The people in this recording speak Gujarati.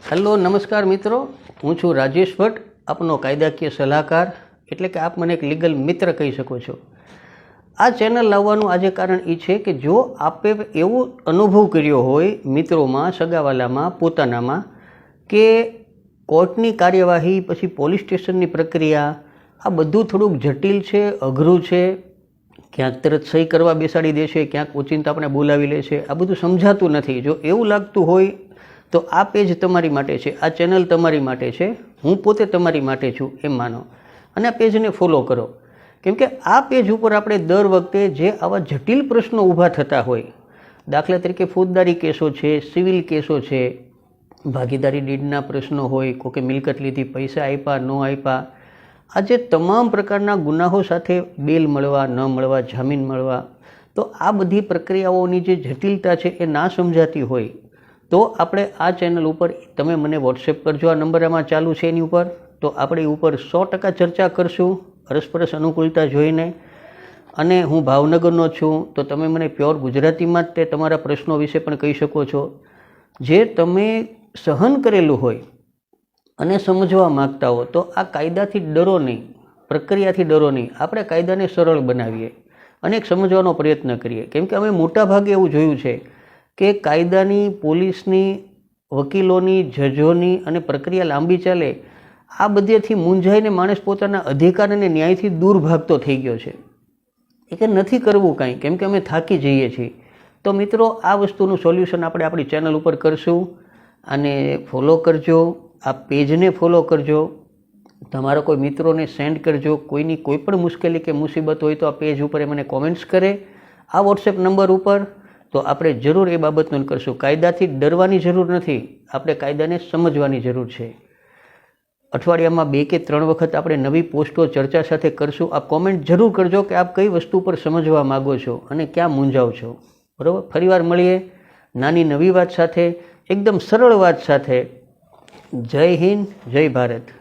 હેલો નમસ્કાર મિત્રો, હું છું રાજેશ ભટ્ટ, આપનો કાયદાકીય સલાહકાર, એટલે કે આપ મને એક લીગલ મિત્ર કહી શકો છો. આ ચેનલ લાવવાનું આજે કારણ એ છે કે જો આપે એવો અનુભવ કર્યો હોય મિત્રોમાં, સગાવાલામાં, પોતાનામાં, કે કોર્ટની કાર્યવાહી પછી પોલીસ સ્ટેશનની પ્રક્રિયા આ બધું થોડુંક જટિલ છે, અઘરું છે, ક્યાંક તરત સહી કરવા બેસાડી દે છે, ક્યાંક ઓચિંતા આપણે બોલાવી લે છે, આ બધું સમજાતું નથી. જો એવું લાગતું હોય તો આ પેજ તમારી માટે છે, આ ચેનલ તમારી માટે છે, હું પોતે તમારી માટે છું એમ માનો અને આ પેજને ફોલો કરો. કેમ કે આ પેજ ઉપર આપણે દર વખતે જે આવા જટિલ પ્રશ્નો ઊભા થતા હોય, દાખલા તરીકે ફોજદારી કેસો છે, સિવિલ કેસો છે, ભાગીદારી ડીડના પ્રશ્નો હોય, કોકે મિલકત લીધી, પૈસા આપ્યા, ન આપ્યા, આ જે તમામ પ્રકારના ગુનાહો સાથે બેલ મળવા, ન મળવા, જામીન મળવા, તો આ બધી પ્રક્રિયાઓની જે જટિલતા છે એ ના સમજાતી હોય તો આપણે આ ચેનલ ઉપર તમે મને વોટ્સએપ કરજો, આ નંબર આમાં ચાલુ છે એની ઉપર, તો આપણે ઉપર 100% ચર્ચા કરશું અરસપરસ અનુકૂળતા જોઈને. અને હું ભાવનગરનો છું તો તમે મને પ્યોર ગુજરાતીમાં જ તે તમારા પ્રશ્નો વિશે પણ કહી શકો છો, જે તમે સહન કરેલું હોય અને સમજવા માગતા હો. તો આ કાયદાથી ડરો નહીં, પ્રક્રિયાથી ડરો નહીં, આપણે કાયદાને સરળ બનાવીએ અને એક સમજવાનો પ્રયત્ન કરીએ. કેમ કે અમે મોટા ભાગે એવું જોયું છે કે કાયદાની, પોલીસની, વકીલોની, જજોની અને પ્રક્રિયા લાંબી ચાલે, આ બધેથી મૂંઝાઈને માણસ પોતાના અધિકાર અને ન્યાયથી દૂર ભાગતો થઈ ગયો છે. એ કે નથી કરવું કાંઈ, કેમ કે અમે થાકી જઈએ છીએ. તો મિત્રો, આ વસ્તુનું સોલ્યુશન આપણે આપણી ચેનલ ઉપર કરશું. અને ફોલો કરજો, આ પેજને ફોલો કરજો, તમારા કોઈ મિત્રોને સેન્ડ કરજો. કોઈની કોઈ પણ મુશ્કેલી કે મુસીબત હોય તો આ પેજ ઉપર એ મને કોમેન્ટ્સ કરે આ વોટ્સએપ નંબર ઉપર, તો આપણે જરૂર એ બાબતનું કરશું. કાયદાથી ડરવાની જરૂર નથી, આપણે કાયદાને સમજવાની જરૂર છે. અઠવાડિયામાં 2 કે 3 વખત આપણે નવી પોસ્ટો ચર્ચા સાથે કરશું. આપ કોમેન્ટ જરૂર કરજો કે આપ કઈ વસ્તુ પર સમજવા માગો છો અને ક્યાં મૂંઝાવ છો. બરાબર, ફરીવાર મળીએ નાની નવી વાત સાથે, એકદમ સરળ વાત સાથે. જય હિન્દ, જય ભારત.